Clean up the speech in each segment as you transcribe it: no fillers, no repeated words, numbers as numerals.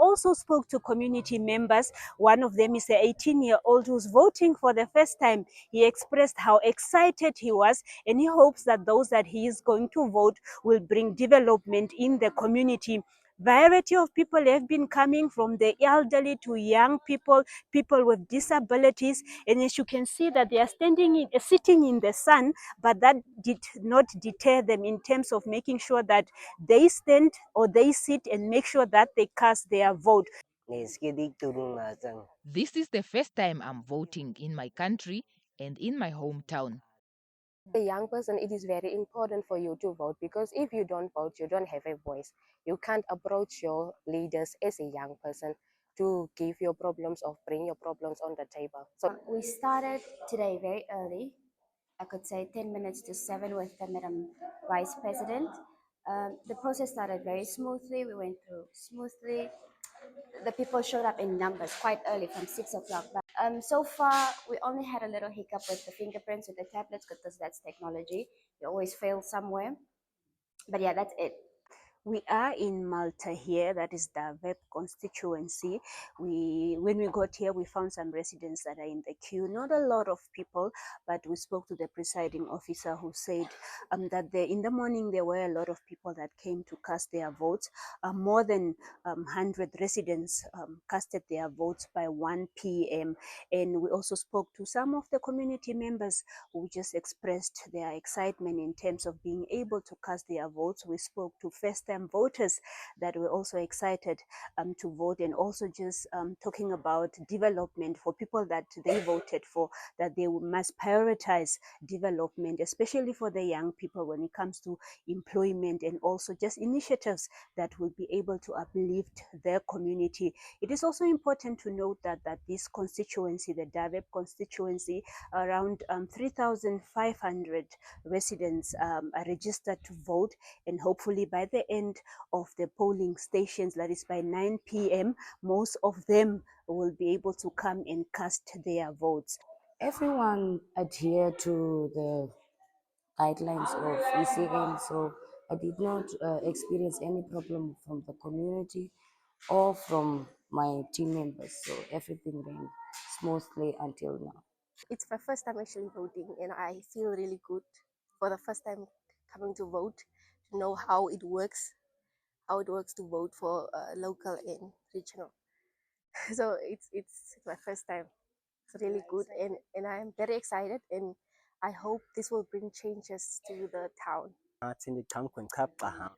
also spoke to community members. One of them is an 18-year-old who's voting for the first time. He expressed how excited he was, and he hopes that those that he is going to vote will bring development in the community. Variety of people have been coming, from the elderly to young people, people with disabilities, and as you can see that they are sitting in the sun, but that did not deter them in terms of making sure that they stand or they sit and make sure that they cast their vote. This is the first time I'm voting in my country and in my hometown. A young person, it is very important for you to vote, because if you don't vote, you don't have a voice. You can't approach your leaders as a young person to give your problems or bring your problems on the table. So We started today very early. I could say 10 minutes to 7 with the Madam Vice President. The process started very smoothly. We went through smoothly. The people showed up in numbers quite early from 6 o'clock. But so far, we only had a little hiccup with the fingerprints with the tablets, because that's technology. You always fail somewhere. But yeah, that's it. We are in Maltahöhe, that is the Hardap constituency. When we got here, we found some residents that are in the queue. Not a lot of people, but we spoke to the presiding officer, who said that in the morning there were a lot of people that came to cast their votes. More than 100 residents casted their votes by 1 p.m. And we also spoke to some of the community members who just expressed their excitement in terms of being able to cast their votes. We spoke to first-time voters that were also excited to vote, and also just talking about development for people that they voted for, that they must prioritize development, especially for the young people when it comes to employment, and also just initiatives that will be able to uplift their community. It is also important to note that this constituency, the Hardap constituency, around 3,500 residents are registered to vote, and hopefully by the end of the polling stations, that is by 9 p.m., most of them will be able to come and cast their votes. Everyone adhere to the guidelines of ECN, so I did not experience any problem from the community or from my team members, so everything ran smoothly until now. it's my first time actually voting, and I feel really good for the first time coming to vote, to know how it works to vote for local and regional. So it's my first time. It's really good, and I'm very excited, and I hope this will bring changes to the town.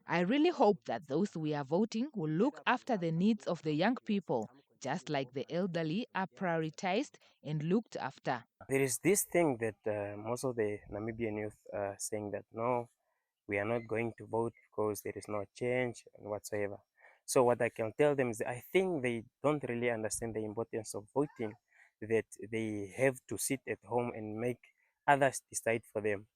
I really hope that those we are voting will look after the needs of the young people, just like the elderly are prioritized and looked after. There is this thing that most of the Namibian youth are saying that no, we are not going to vote because there is no change and whatsoever. So what I can tell them is that I think they don't really understand the importance of voting, that they have to sit at home and make others decide for them.